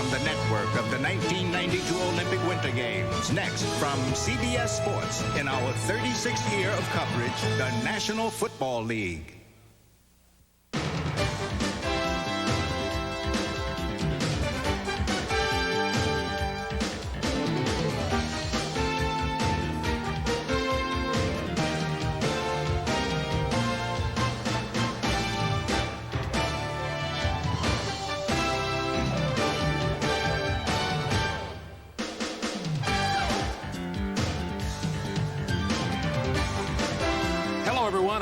from the network of the 1992 Olympic Winter Games. Next, from CBS Sports, in our 36th year of coverage, the National Football League.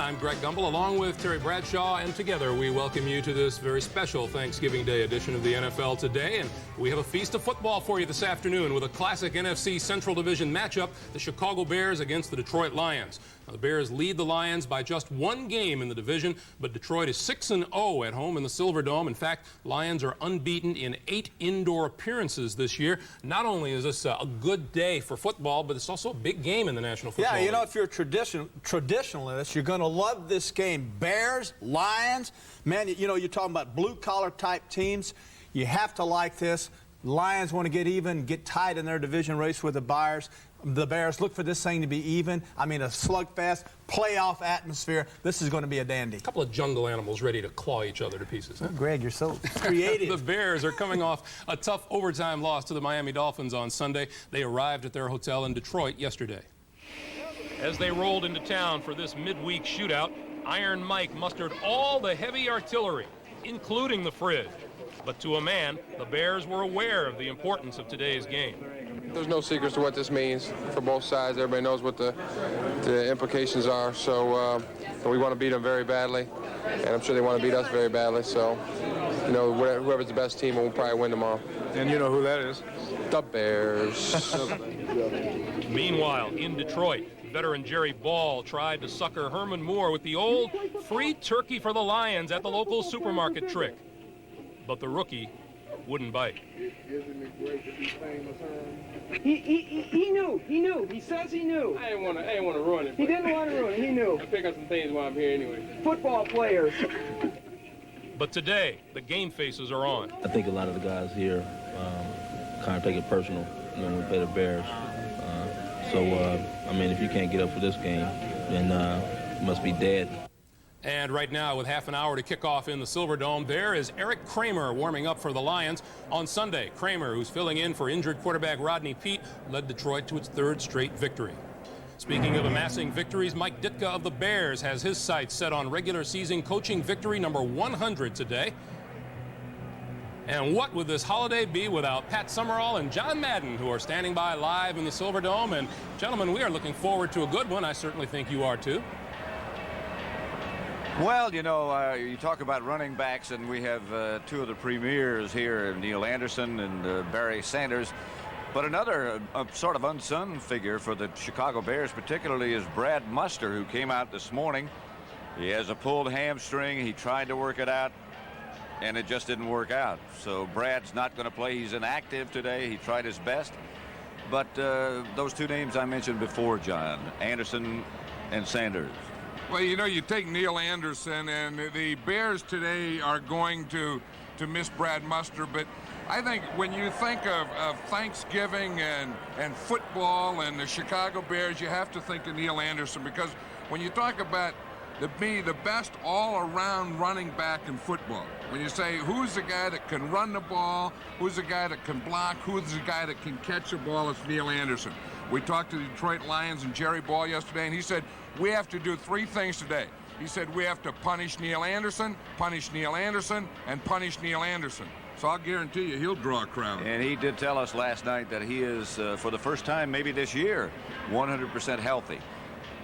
I'm Greg Gumbel, along with Terry Bradshaw, and together we welcome you to this very special Thanksgiving Day edition of the NFL Today. And we have a feast of football for you this afternoon with a classic NFC Central Division matchup, the Chicago Bears against the Detroit Lions. Now, the Bears lead the Lions by just one game in the division, but Detroit is 6-0 at home in the Silverdome. In fact, Lions are unbeaten in 8 indoor appearances this year. Not only is this a good day for football, but it's also a big game in the National Football League. Yeah, you know, if you're a traditionalist, you're going to love this game. Bears, Lions, man, you know, you're talking about blue-collar type teams. You have to like this. Lions want to get even, get tight in their division race with the Bears. The Bears look for this thing to be even. I mean, a slugfest, playoff atmosphere. This is going to be a dandy. A couple of jungle animals ready to claw each other to pieces. Oh, Greg, you're so creative. The Bears are coming off a tough overtime loss to the Miami Dolphins on Sunday. They arrived at their hotel in Detroit yesterday. As they rolled into town for this midweek shootout, Iron Mike mustered all the heavy artillery, including the fridge. But to a man, the Bears were aware of the importance of today's game. There's no secrets to what this means for both sides. Everybody knows what the implications are. So we want to beat them very badly, and I'm sure they want to beat us very badly. So, you know, whoever's the best team will probably win tomorrow. And you know who that is? The Bears. Meanwhile, in Detroit, veteran Jerry Ball tried to sucker Herman Moore with the old free turkey for the Lions at the local supermarket trick. But the rookie wouldn't bite. He knew. He says he knew. I didn't want to ruin it. He didn't want to ruin it. He knew. I pick up some things while I'm here anyway. Football players. But today, the game faces are on. I think a lot of the guys here kind of take it personal when we play the Bears. I mean, if you can't get up for this game, then you must be dead. And right now, with half an hour to kick off in the Silverdome, there is Eric Kramer warming up for the Lions. On Sunday, Kramer, who's filling in for injured quarterback Rodney Peete, led Detroit to its 3rd straight victory. Speaking of amassing victories, Mike Ditka of the Bears has his sights set on regular season coaching victory number 100 today. And what would this holiday be without Pat Summerall and John Madden, who are standing by live in the Silverdome? And gentlemen, we are looking forward to a good one. I certainly think you are too. Well, you know, you talk about running backs, and we have 2 of the premiers here, Neil Anderson and Barry Sanders. But another sort of unsung figure for the Chicago Bears particularly is Brad Muster, who came out this morning. He has a pulled hamstring. He tried to work it out, and it just didn't work out. So Brad's not going to play. He's inactive today. He tried his best. But those 2 names I mentioned before, John, Anderson and Sanders. Well, you know, you take Neil Anderson, and the Bears today are going to miss Brad Muster. But I think when you think of Thanksgiving and football and the Chicago Bears, you have to think of Neil Anderson, because when you talk about the best all-around running back in football, when you say who's the guy that can run the ball, who's the guy that can block, who's the guy that can catch the ball, it's Neil Anderson. We talked to the Detroit Lions and Jerry Ball yesterday, and he said, we have to do 3 things today. He said, we have to punish Neil Anderson, and punish Neil Anderson. So I'll guarantee you he'll draw a crowd. And he did tell us last night that he is, for the first time maybe this year, 100% healthy.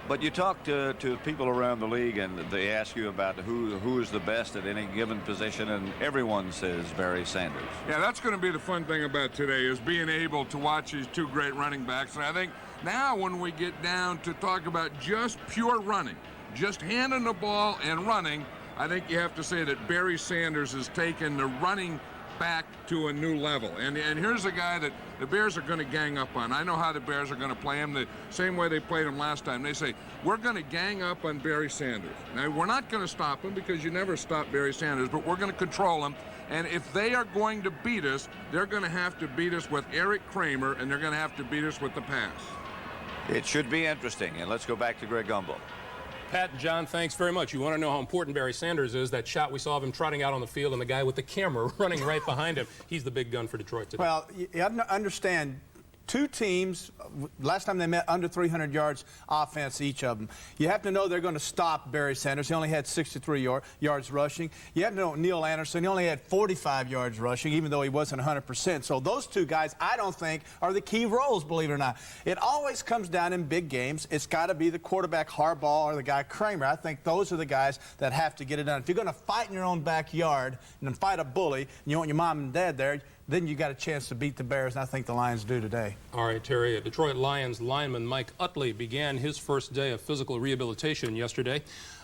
But you talk to people around the league, and they ask you about who is the best at any given position, and everyone says Barry Sanders. Yeah, that's going to be the fun thing about today, is being able to watch these 2 great running backs. And I think now when we get down to talk about just pure running, just handing the ball and running, I think you have to say that Barry Sanders has taken the running back to a new level. And here's a guy that the Bears are going to gang up on. I know how the Bears are going to play him the same way they played him last time. They say, we're going to gang up on Barry Sanders. Now, we're not going to stop him, because you never stop Barry Sanders, but we're going to control him. And if they are going to beat us, they're going to have to beat us with Eric Kramer, and they're going to have to beat us with the pass. It should be interesting. And let's go back to Greg Gumbel. Pat and John, thanks very much. You want to know how important Barry Sanders is? That shot we saw of him trotting out on the field and the guy with the camera running right behind him. He's the big gun for Detroit today. Well, you have to understand, two teams, last time they met, under 300 yards offense, each of them. You have to know they're going to stop Barry Sanders. He only had 63 yards rushing. You have to know Neil Anderson. He only had 45 yards rushing, even though he wasn't 100%. So those two guys, I don't think, are the key roles, believe it or not. It always comes down in big games. It's got to be the quarterback Harbaugh or the guy Kramer. I think those are the guys that have to get it done. If you're going to fight in your own backyard and fight a bully, and you want your mom and dad there, then you got a chance to beat the Bears, and I think the Lions do today. All right, Terry. Detroit Lions lineman Mike Utley began his first day of physical rehabilitation yesterday.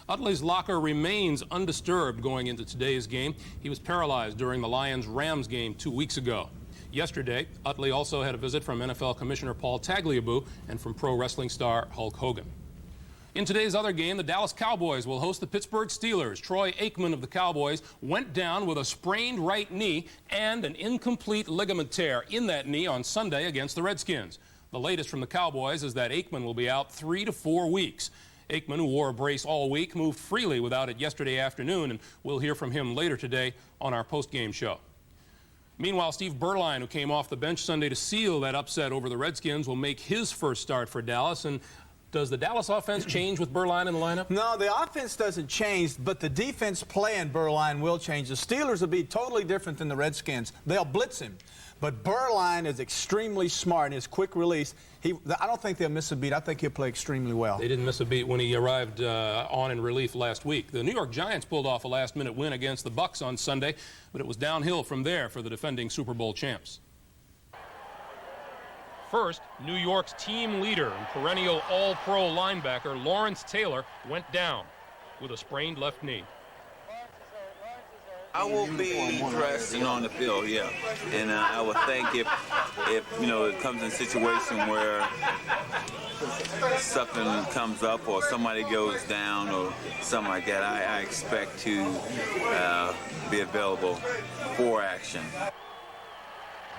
Utley's locker remains undisturbed going into today's game. He was paralyzed during the Lions-Rams game 2 weeks ago. Yesterday, Utley also had a visit from NFL Commissioner Paul Tagliabue and from pro wrestling star Hulk Hogan. In today's other game, the Dallas Cowboys will host the Pittsburgh Steelers. Troy Aikman of the Cowboys went down with a sprained right knee and an incomplete ligament tear in that knee on Sunday against the Redskins. The latest from the Cowboys is that Aikman will be out 3 to 4 weeks. Aikman, who wore a brace all week, moved freely without it yesterday afternoon, and we'll hear from him later today on our post-game show. Meanwhile, Steve Berline, who came off the bench Sunday to seal that upset over the Redskins, will make his first start for Dallas. And does the Dallas offense change with Berline in the lineup? No, the offense doesn't change, but the defense playing Berline will change. The Steelers will be totally different than the Redskins. They'll blitz him. But Berline is extremely smart in his quick release. I don't think they'll miss a beat. I think he'll play extremely well. They didn't miss a beat when he arrived on in relief last week. The New York Giants pulled off a last-minute win against the Bucs on Sunday, but it was downhill from there for the defending Super Bowl champs. First, New York's team leader and perennial All-Pro linebacker Lawrence Taylor went down with a sprained left knee. I will be dressed and on the field, yeah. And I would think if you know, it comes in a situation where something comes up or somebody goes down or something like that, I expect to be available for action.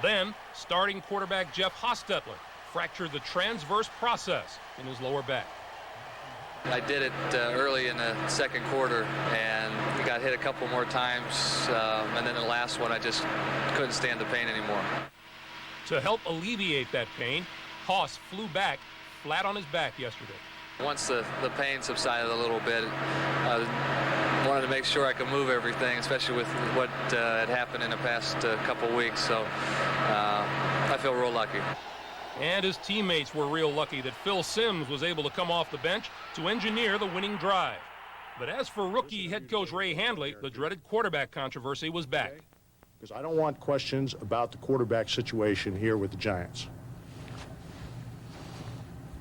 Then, starting quarterback Jeff Hostetler fractured the transverse process in his lower back. I did it early in the second quarter and got hit a couple more times, and then the last one I just couldn't stand the pain anymore. To help alleviate that pain, Hoss flew back flat on his back yesterday. Once the pain subsided a little bit, I wanted to make sure I could move everything, especially with what had happened in the past couple weeks, so I feel real lucky. And his teammates were real lucky that Phil Simms was able to come off the bench to engineer the winning drive. But as for rookie head coach Ray Handley, the dreaded quarterback controversy was back. Because I don't want questions about the quarterback situation here with the Giants.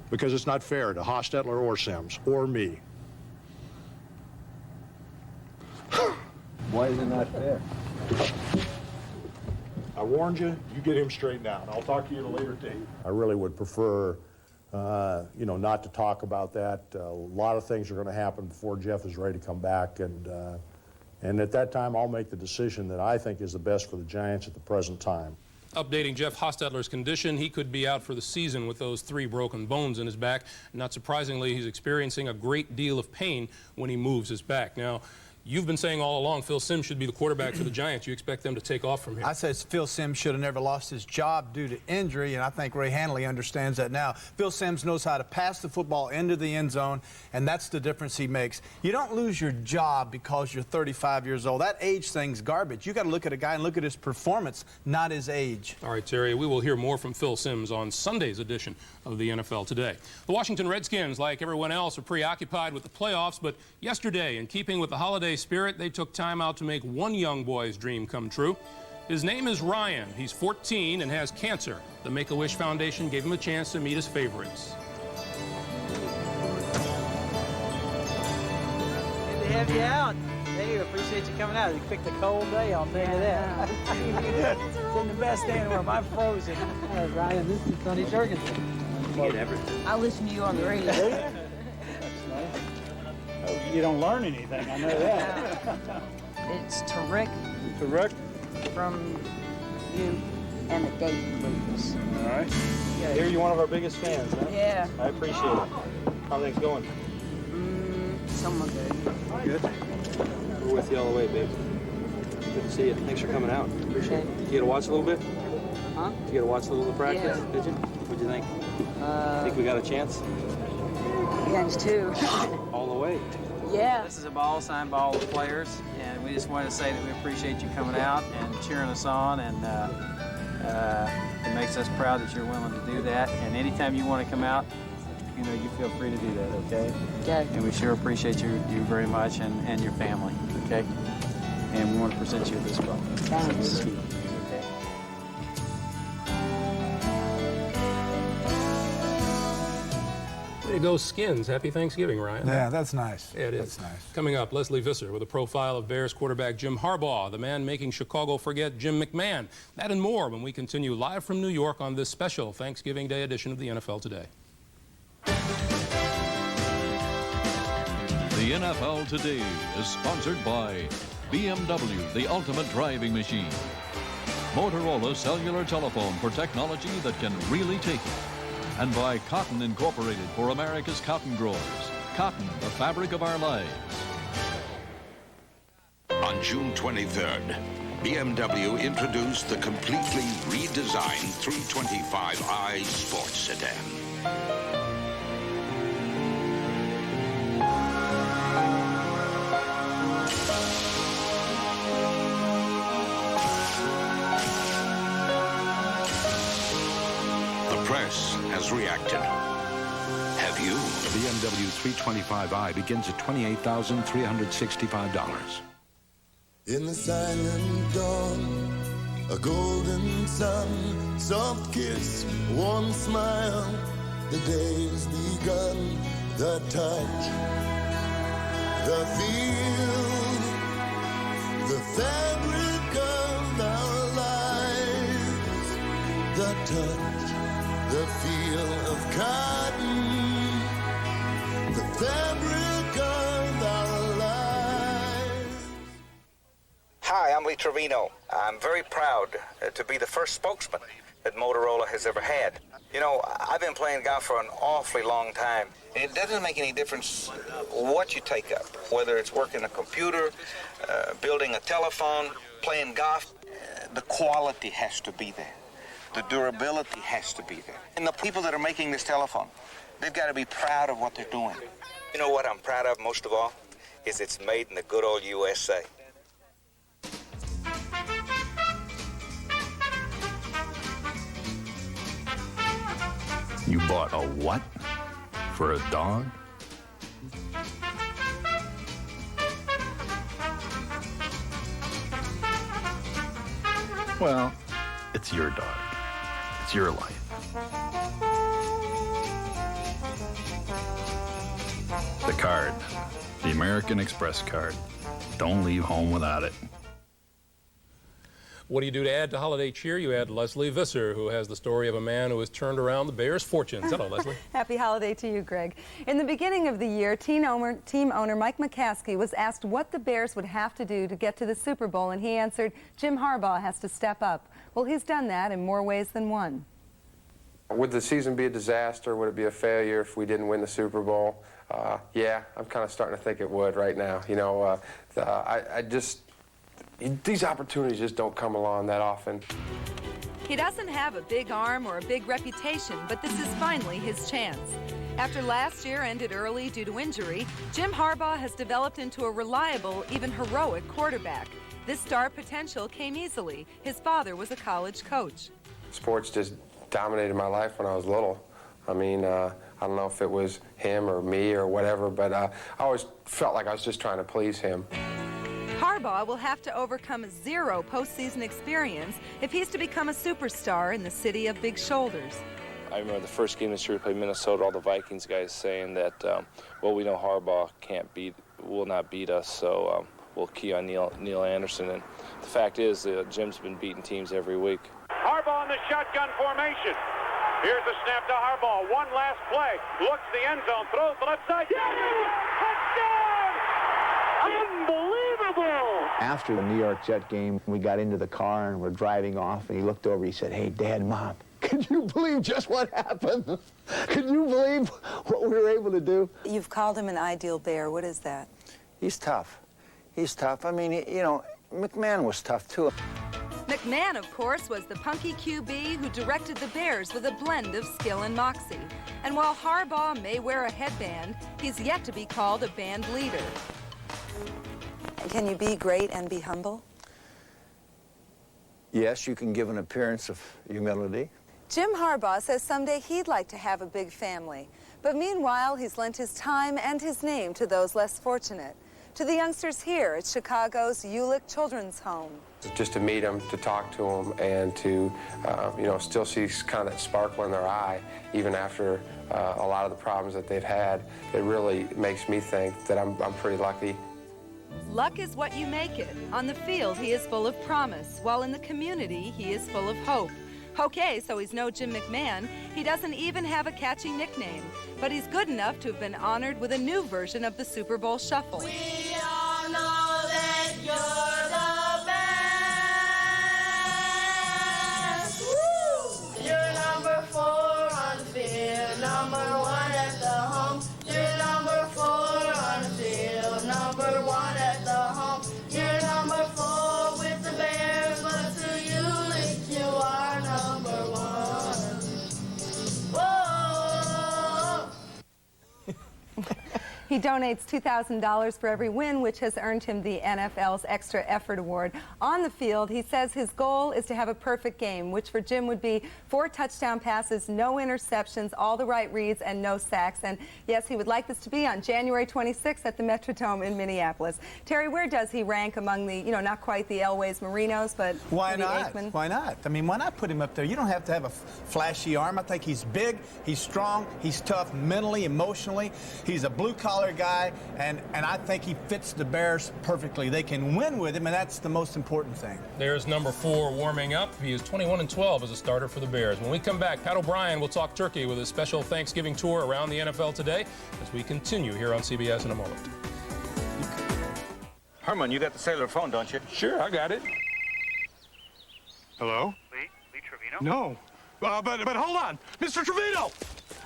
Because it's not fair to Hostetler or Simms or me. Why is it not fair? I warned you, you get him straightened out. I'll talk to you at a later date. I really would prefer, you know, not to talk about that. A lot of things are going to happen before Jeff is ready to come back, and at that time I'll make the decision that I think is the best for the Giants at the present time. Updating Jeff Hostetler's condition, he could be out for the season with those 3 broken bones in his back. Not surprisingly, he's experiencing a great deal of pain when he moves his back. Now, you've been saying all along Phil Simms should be the quarterback for the Giants. You expect them to take off from here? I said Phil Simms should have never lost his job due to injury, and I think Ray Handley understands that now. Phil Simms knows how to pass the football into the end zone, and that's the difference he makes. You don't lose your job because you're 35 years old. That age thing's garbage. You got to look at a guy and look at his performance, not his age. All right, Terry, we will hear more from Phil Simms on Sunday's edition of the NFL Today. The Washington Redskins, like everyone else, are preoccupied with the playoffs, but yesterday, in keeping with the holiday spirit, they took time out to make one young boy's dream come true. His name is Ryan. He's 14 and has cancer. The Make-A-Wish Foundation gave him a chance to meet his favorites. Good to have you out. Hey, I appreciate you coming out. You picked a cold day, I'll tell you that. It's been the best day in the world. I'm frozen. Hey, Ryan, this is Sonny Jurgensen. You get everything. I listen to you on the radio. That's nice. You don't learn anything, I know that. It's Tarek. Tarek? from you and the Dayton Blues. All right. Here, you're one of our biggest fans, huh? Yeah. I appreciate it. How are things going? Somewhat good. Good? We're with you all the way, babe. Good to see you. Thanks for coming out. Appreciate it. Did you get to watch a little bit? Huh? Did you get to watch a little of the practice? Yeah. Did you? What'd you think? Think we got a chance? Against two. All the way. Yeah. This is a ball signed by all the players, and we just wanted to say that we appreciate you coming out and cheering us on, and it makes us proud that you're willing to do that. And anytime you want to come out, you know, you feel free to do that, okay? Okay. And we sure appreciate you very much and your family, okay? And we want to present you with this ball. Thanks. Okay. Way to go, Skins. Happy Thanksgiving, Ryan. Yeah, that's nice. Yeah, it is. That's nice. Coming up, Lesley Visser with a profile of Bears quarterback Jim Harbaugh, the man making Chicago forget Jim McMahon. That and more when we continue live from New York on this special Thanksgiving Day edition of the NFL Today. The NFL Today is sponsored by BMW, the ultimate driving machine. Motorola cellular telephone for technology that can really take it. And by Cotton Incorporated for America's cotton growers. Cotton, the fabric of our lives. On June 23rd, BMW introduced the completely redesigned 325i sports sedan. Has reacted. Have you? The BMW 325i begins at $28,365. In the silent dawn, a golden sun, soft kiss, warm smile, the day's begun, the touch, the feel, the fabric of our lives, the touch, the feel of cotton, the fabric of our lives. Hi, I'm Lee Trevino. I'm very proud to be the first spokesman that Motorola has ever had. You know, I've been playing golf for an awfully long time. It doesn't make any difference what you take up, whether it's working a computer, building a telephone, playing golf. The quality has to be there. The durability has to be there. And the people that are making this telephone, they've got to be proud of what they're doing. You know what I'm proud of most of all? Is it's made in the good old USA. You bought a what? For a dog? Well, it's your dog. It's your life. The card. The American Express card. Don't leave home without it. What do you do to add to holiday cheer? You add Lesley Visser, who has the story of a man who has turned around the Bears' fortunes. Hello, Lesley. Happy holiday to you, Greg. In the beginning of the year, team owner Mike McCaskey was asked what the Bears would have to do to get to the Super Bowl, and he answered, Jim Harbaugh has to step up. Well, he's done that in more ways than one. Would the season be a disaster? Would it be a failure if we didn't win the Super Bowl? Yeah, I'm kind of starting to think it would right now. You know, these opportunities just don't come along that often. He doesn't have a big arm or a big reputation, but this is finally his chance. After last year ended early due to injury, Jim Harbaugh has developed into a reliable, even heroic quarterback. This star potential came easily. His father was a college coach. Sports just dominated my life when I was little. I mean, I don't know if it was him or me or whatever, but I always felt like I was just trying to please him. Harbaugh will have to overcome zero postseason experience if he's to become a superstar in the city of big shoulders. I remember the first game this year we played Minnesota, all the Vikings guys saying that, well, we know Harbaugh will not beat us, so we'll key on Neil Anderson. And the fact is, Jim's been beating teams every week. Harbaugh in the shotgun formation. Here's the snap to Harbaugh. One last play. Looks the end zone. Throws the left side. Touchdown! Unbelievable! After the New York Jet game, we got into the car and we're driving off, and he looked over, he said, "Hey, Dad, Mom, can you believe just what happened? Can you believe what we were able to do?" You've called him an ideal bear. What is that? He's tough. He's tough. I mean, you know, McMahon was tough, too. McMahon, of course, was the punky QB who directed the Bears with a blend of skill and moxie. And while Harbaugh may wear a headband, he's yet to be called a band leader. Can you be great and be humble? Yes, you can give an appearance of humility. Jim Harbaugh says someday he'd like to have a big family. But meanwhile, he's lent his time and his name to those less fortunate. To the youngsters here at Chicago's Ulick Children's Home. Just to meet them, to talk to them, and to, you know, still see kind of that sparkle in their eye, even after a lot of the problems that they've had, it really makes me think that I'm pretty lucky. Luck is what you make it. On the field, he is full of promise, while in the community, he is full of hope. Okay, so he's no Jim McMahon. He doesn't even have a catchy nickname, but he's good enough to have been honored with a new version of the Super Bowl Shuffle. We all know that you're the best. Woo! You're number 4 on the field, number 1 at the home. You're number 4 on the field, number 1 at the home. You're number 4 with the Bears, but to you, you are number 1. Whoa! He donates $2,000 for every win, which has earned him the NFL's Extra Effort Award. On the field, he says his goal is to have a perfect game, which for Jim would be 4 touchdown passes, no interceptions, all the right reads, and no sacks. And yes, he would like this to be on January 26th at the Metrodome in Minneapolis. Terry, where does he rank among the, you know, not quite the Elway's Marinos, but why maybe not? Aikman? Why not? I mean, why not put him up there? You don't have to have a flashy arm. I think he's big, he's strong, he's tough mentally, emotionally. He's a blue-collar guy, and I think he fits the Bears perfectly. They can win with him, and that's the most important thing. There's number 4 warming up. He is 21-12 as a starter for the Bears. When we come back, Pat O'Brien will talk turkey with a special Thanksgiving tour around the NFL today as we continue here on CBS in a moment. Herman, you got the cellular phone, don't you? Sure, I got it. Hello? Lee Trevino? No. But hold on. Mr. Trevino!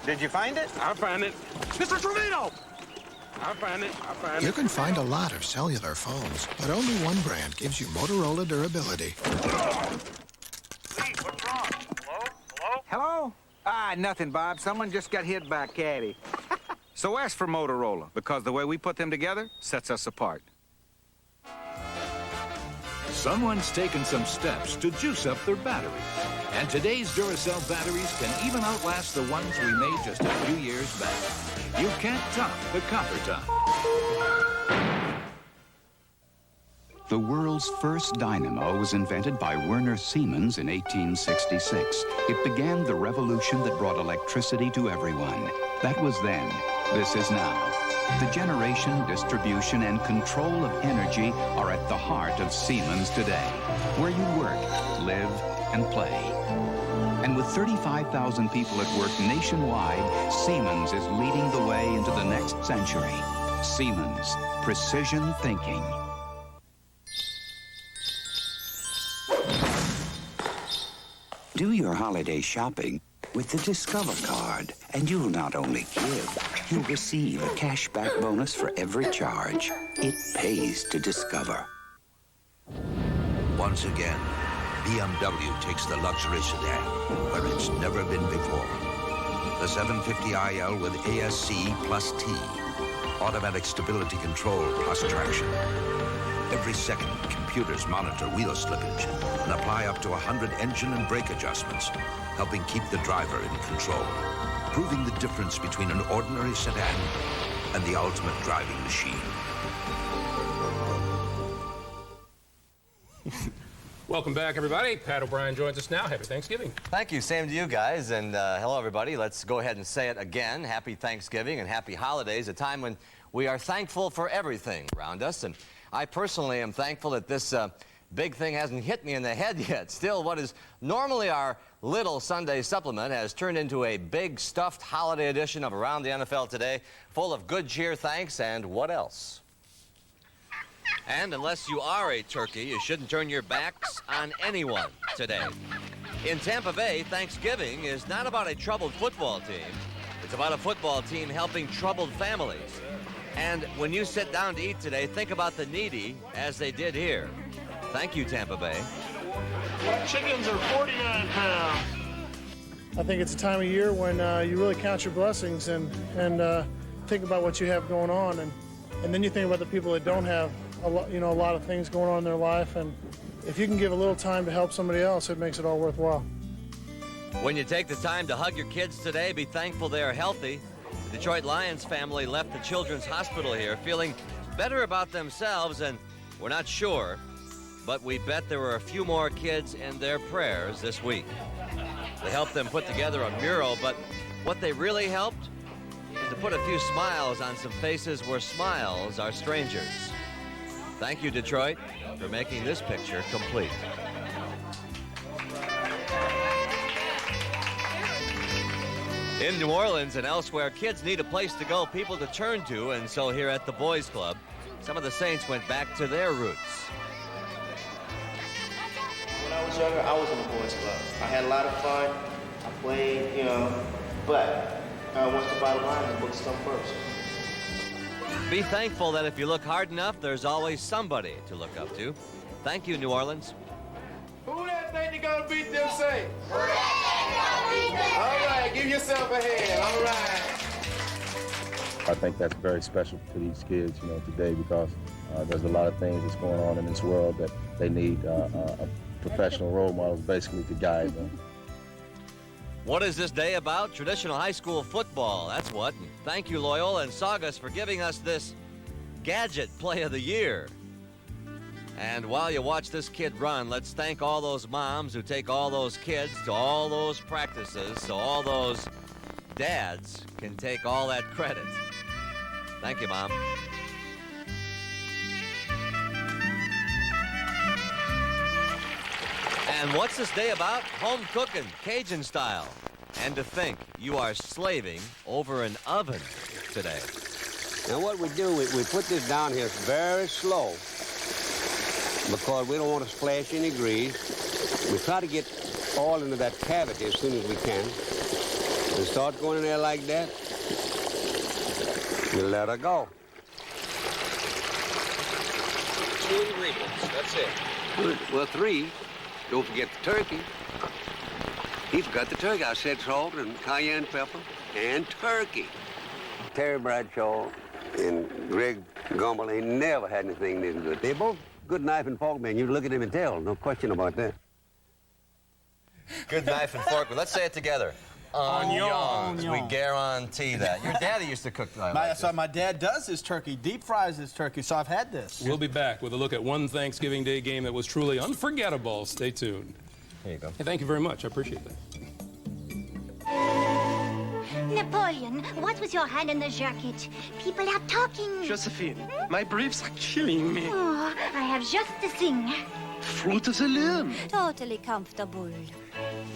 Did you find it? I found it. Mr. Trevino! I found it. You can find a lot of cellular phones, but only one brand gives you Motorola durability. Lee, what's wrong? Hello? Hello? Ah, nothing, Bob. Someone just got hit by a caddy. So ask for Motorola, because the way we put them together sets us apart. Someone's taken some steps to juice up their batteries. And today's Duracell batteries can even outlast the ones we made just a few years back. You can't top the copper top. The world's first dynamo was invented by Werner Siemens in 1866. It began the revolution that brought electricity to everyone. That was then. This is now. The generation, distribution, and control of energy are at the heart of Siemens today, where you work, live, and play. And with 35,000 people at work nationwide, Siemens is leading the way into the next century. Siemens, precision thinking. Do your holiday shopping with the Discover card, and you'll not only give, you'll receive a cashback bonus for every charge. It pays to Discover. Once again, BMW takes the luxury sedan where it's never been before. The 750iL with ASC plus T, automatic stability control plus traction. Every second, computers monitor wheel slippage and apply up to 100 engine and brake adjustments, helping keep the driver in control, proving the difference between an ordinary sedan and the ultimate driving machine. Welcome back, everybody. Pat O'Brien joins us now. Happy Thanksgiving. Thank you. Same to you guys. And hello, everybody. Let's go ahead and say it again. Happy Thanksgiving and happy holidays, a time when we are thankful for everything around us. And I personally am thankful that this big thing hasn't hit me in the head yet. Still, what is normally our little Sunday supplement has turned into a big stuffed holiday edition of Around the NFL Today, full of good cheer, thanks, and what else? And unless you are a turkey, you shouldn't turn your backs on anyone today. In Tampa Bay, Thanksgiving is not about a troubled football team. It's about a football team helping troubled families. And when you sit down to eat today, think about the needy as they did here. Thank you, Tampa Bay. Chickens are 49 pounds. I think it's a time of year when you really count your blessings and think about what you have going on, and then you think about the people that don't have a lot of things going on in their life, and if you can give a little time to help somebody else, it makes it all worthwhile. When you take the time to hug your kids today, be thankful they are healthy. The Detroit Lions family left the Children's Hospital here feeling better about themselves, and we're not sure, but we bet there were a few more kids in their prayers this week. They helped them put together a mural, but what they really helped is to put a few smiles on some faces where smiles are strangers. Thank you, Detroit, for making this picture complete. In New Orleans and elsewhere, kids need a place to go, people to turn to, and so here at the Boys Club, some of the Saints went back to their roots. When I was younger, I was in the Boys Club. I had a lot of fun. I played, but once the bottom line is book stuff first. Be thankful that if you look hard enough, there's always somebody to look up to. Thank you, New Orleans. Who that think they're gonna beat them Saints? Who that think they're gonna beat them? All right, give yourself a hand. All right. I think that's very special to these kids, today, because there's a lot of things that's going on in this world that they need a professional role models basically to guide them. What is this day about? Traditional high school football, that's what. And thank you, Loyola and Saugus, for giving us this gadget play of the year. And while you watch this kid run, let's thank all those moms who take all those kids to all those practices so all those dads can take all that credit. Thank you, Mom. And what's this day about? Home cooking, Cajun style. And to think you are slaving over an oven today. Now what we do, we put this down here very slow because we don't want to splash any grease. We try to get oil into that cavity as soon as we can. And start going in there like that. You let her go. 2 ingredients, that's it. Good. Well, 3. Don't forget the turkey. He forgot the turkey. I said salt and cayenne pepper and turkey. Terry Bradshaw and Greg Gumbel, they never had anything this good. They're both good knife and fork men. You look at them and tell, no question about that. Good knife and fork. Let's say it together. Onions. We guarantee that. Your daddy used to cook my dad does his turkey, deep fries his turkey, so I've had this. We'll be back with a look at one Thanksgiving Day game that was truly unforgettable. Stay tuned. There you go. Hey, thank you very much. I appreciate that. Napoleon, what was your hand in the jacket? People are talking. Josephine, my briefs are killing me. Oh, I have just the thing. Fruit of the loom. Totally comfortable.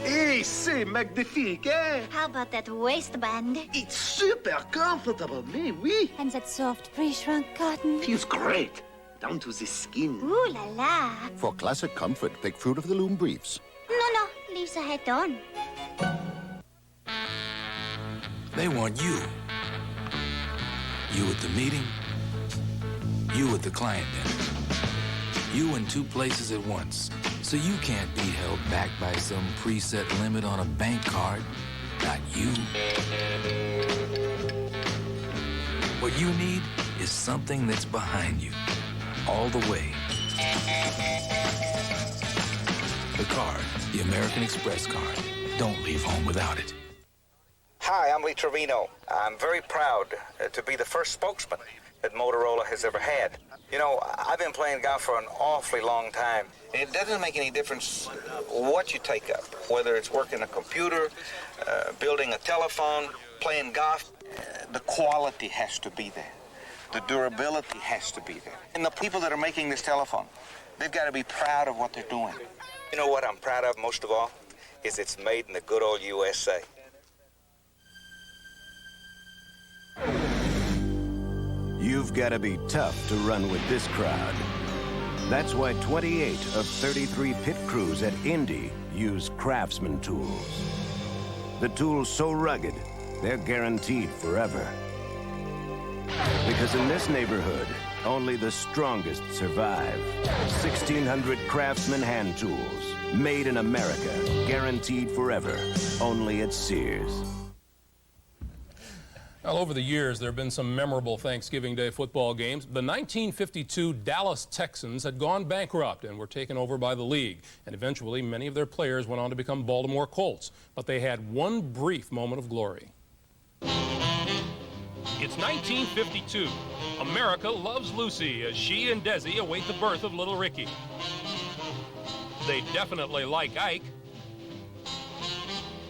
Hey, c'est magnifique, eh? How about that waistband? It's super comfortable, mais oui. And that soft pre-shrunk cotton? Feels great, down to the skin. Ooh la la. For classic comfort, pick Fruit of the Loom briefs. No, leave the hat on. They want you. You at the meeting, you at the client dinner. You in 2 places at once. So you can't be held back by some preset limit on a bank card. Not you. What you need is something that's behind you, all the way. The card, the American Express card. Don't leave home without it. Hi, I'm Lee Trevino. I'm very proud to be the first spokesman that Motorola has ever had. I've been playing golf for an awfully long time. It doesn't make any difference what you take up, whether it's working a computer, building a telephone, playing golf. The quality has to be there. The durability has to be there. And the people that are making this telephone, they've got to be proud of what they're doing. You know what I'm proud of most of all? Is it's made in the good old USA. You've got to be tough to run with this crowd. That's why 28 of 33 pit crews at Indy use Craftsman tools. The tools so rugged, they're guaranteed forever. Because in this neighborhood, only the strongest survive. 1,600 Craftsman hand tools, made in America, guaranteed forever, only at Sears. Well, over the years, there have been some memorable Thanksgiving Day football games. The 1952 Dallas Texans had gone bankrupt and were taken over by the league. And eventually, many of their players went on to become Baltimore Colts. But they had one brief moment of glory. It's 1952. America loves Lucy as she and Desi await the birth of little Ricky. They definitely like Ike.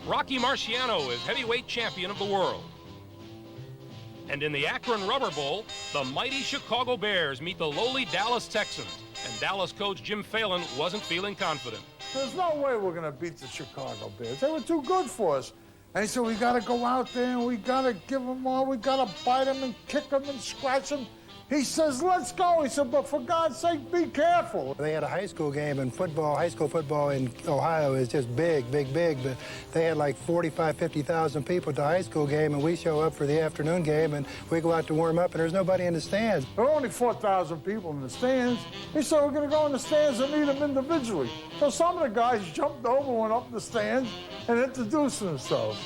Rocky Marciano is heavyweight champion of the world. And in the Akron Rubber Bowl, the mighty Chicago Bears meet the lowly Dallas Texans. And Dallas coach Jim Phelan wasn't feeling confident. There's no way we're going to beat the Chicago Bears. They were too good for us. And he said, we got to go out there and we got to give them all. We got to bite them and kick them and scratch them. He says, let's go. He said, but for God's sake, be careful. They had a high school game, and football, high school football in Ohio is just big, big, big. But they had like 45, 50,000 people at the high school game, and we show up for the afternoon game, and we go out to warm up, and there's nobody in the stands. There are only 4,000 people in the stands. He said, we're going to go in the stands and meet them individually. So some of the guys jumped over, went up the stands, and introduced themselves.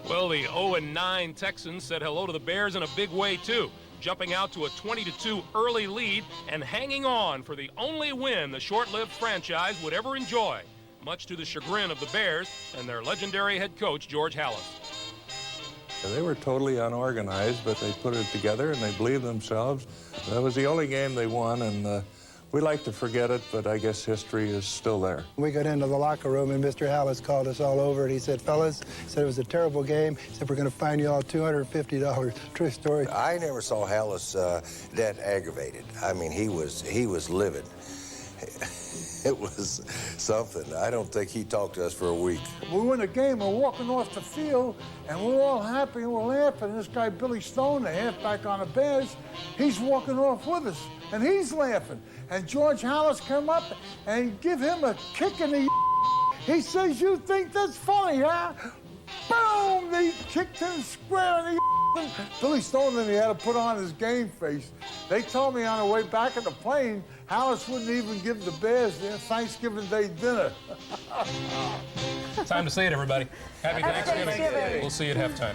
Well, the 0-9 Texans said hello to the Bears in a big way, too, jumping out to a 20-2 early lead and hanging on for the only win the short-lived franchise would ever enjoy, much to the chagrin of the Bears and their legendary head coach, George Halas. They were totally unorganized, but they put it together and they believed themselves. That was the only game they won, and we like to forget it, but I guess history is still there. We got into the locker room, and Mr. Halas called us all over, and he said, fellas, he said it was a terrible game. He said, we're going to fine you all $250. True story. I never saw Halas that aggravated. I mean, he was livid. It was something. I don't think he talked to us for a week. We win a game, we're walking off the field, and we're all happy and we're laughing. This guy, Billy Stone, the halfback on the Bears, he's walking off with us, and he's laughing. And George Halas come up and give him a kick in the He says, you think that's funny, huh? Boom! They kicked him square in the Billy Stone, then he had to put on his game face. They told me on the way back in the plane, Halas wouldn't even give the Bears their Thanksgiving Day dinner. Time to say it, everybody. Happy Thanksgiving. We'll see you at halftime.